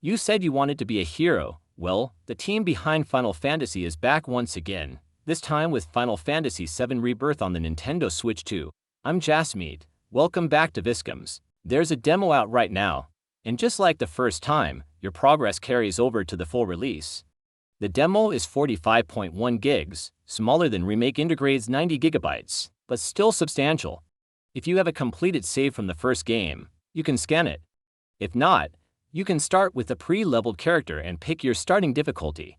You said you wanted to be a hero. Well, the team behind Final Fantasy is back once again, this time with Final Fantasy VII Rebirth on the Nintendo Switch 2. I'm Jasmeet. Welcome back to Visgams. There's a demo out right now, and just like the first time, your progress carries over to the full release. The demo is 45.1 gigs, smaller than Remake Intergrade's 90 gigabytes, but still substantial. If you have a completed save from the first game, you can scan it. If not, you can start with a pre-leveled character and pick your starting difficulty.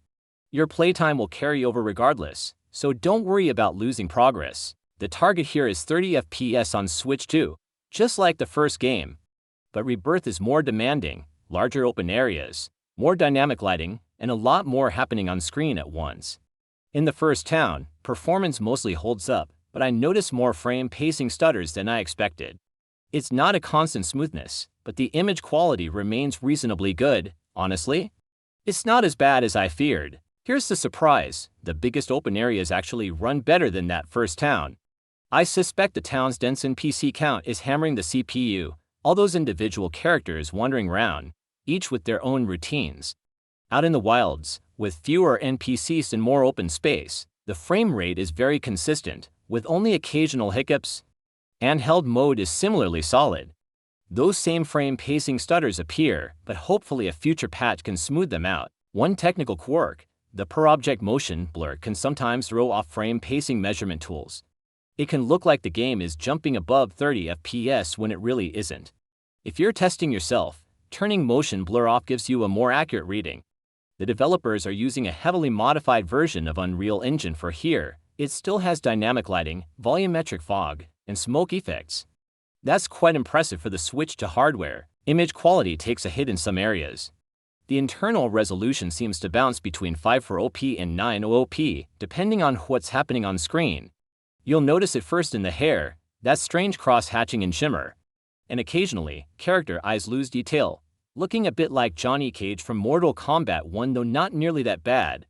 Your playtime will carry over regardless, so don't worry about losing progress. The target here is 30 FPS on Switch 2, just like the first game. But Rebirth is more demanding, larger open areas, more dynamic lighting, and a lot more happening on screen at once. In the first town, performance mostly holds up, but I notice more frame pacing stutters than I expected. It's not a constant smoothness, but the image quality remains reasonably good, honestly. It's not as bad as I feared. Here's the surprise, the biggest open areas actually run better than that first town. I suspect the town's dense NPC count is hammering the CPU, all those individual characters wandering around, each with their own routines. Out in the wilds, with fewer NPCs and more open space, the frame rate is very consistent, with only occasional hiccups. Handheld mode is similarly solid. Those same frame pacing stutters appear, but hopefully a future patch can smooth them out. One technical quirk, the per-object motion blur can sometimes throw off frame pacing measurement tools. It can look like the game is jumping above 30 FPS when it really isn't. If you're testing yourself, turning motion blur off gives you a more accurate reading. The developers are using a heavily modified version of Unreal Engine for here. It still has dynamic lighting, volumetric fog, and smoke effects. That's quite impressive for the switch to hardware. Image quality takes a hit in some areas. The internal resolution seems to bounce between 540p and 900p, depending on what's happening on screen. You'll notice it first in the hair, that strange cross-hatching and shimmer. And occasionally, character eyes lose detail, looking a bit like Johnny Cage from Mortal Kombat 1, though not nearly that bad.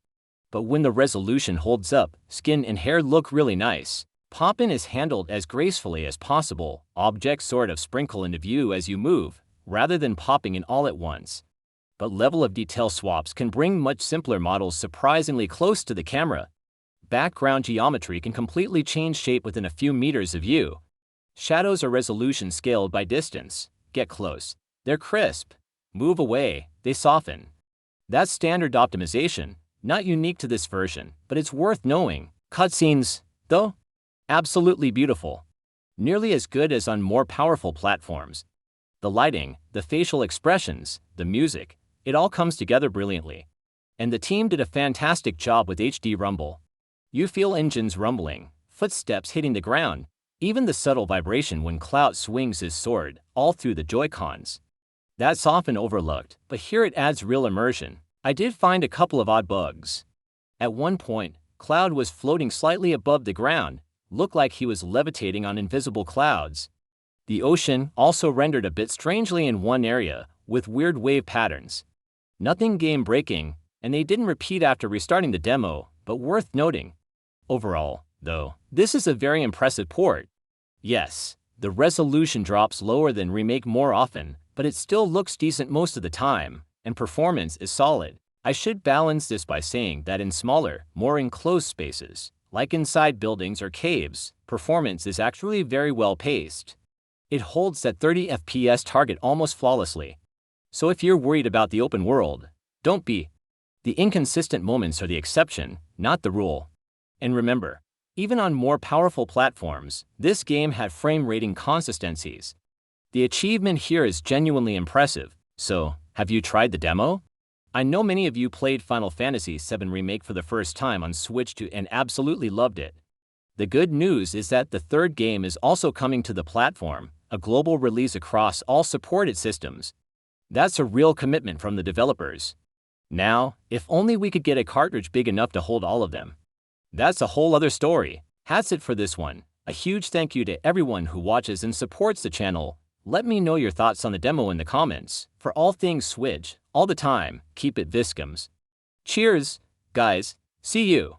But when the resolution holds up, skin and hair look really nice. Pop-in is handled as gracefully as possible. Objects sort of sprinkle into view as you move, rather than popping in all at once. But level of detail swaps can bring much simpler models surprisingly close to the camera. Background geometry can completely change shape within a few meters of you. Shadows are resolution scaled by distance. Get close, they're crisp. Move away, they soften. That's standard optimization, not unique to this version, but it's worth knowing. Cutscenes, though? Absolutely beautiful. Nearly as good as on more powerful platforms. The lighting, the facial expressions, the music, it all comes together brilliantly. And the team did a fantastic job with HD rumble. You feel engines rumbling, footsteps hitting the ground, even the subtle vibration when Cloud swings his sword, all through the Joy-Cons. That's often overlooked, but here it adds real immersion. I did find a couple of odd bugs. At one point, Cloud was floating slightly above the ground, looked like he was levitating on invisible clouds. The ocean also rendered a bit strangely in one area, with weird wave patterns. Nothing game-breaking, and they didn't repeat after restarting the demo, but worth noting. Overall, though, this is a very impressive port. Yes, the resolution drops lower than Remake more often, but it still looks decent most of the time, and performance is solid. I should balance this by saying that in smaller, more enclosed spaces, like inside buildings or caves, performance is actually very well paced. It holds that 30 FPS target almost flawlessly. So if you're worried about the open world, don't be. The inconsistent moments are the exception, not the rule. And remember, even on more powerful platforms, this game had frame rating consistencies. The achievement here is genuinely impressive. So, have you tried the demo? I know many of you played Final Fantasy VII Remake for the first time on Switch 2 and absolutely loved it. The good news is that the third game is also coming to the platform, a global release across all supported systems. That's a real commitment from the developers. Now, if only we could get a cartridge big enough to hold all of them. That's a whole other story. That's it for this one. A huge thank you to everyone who watches and supports the channel. Let me know your thoughts on the demo in the comments. For all things Switch, all the time, keep it Visgams. Cheers, guys. See you.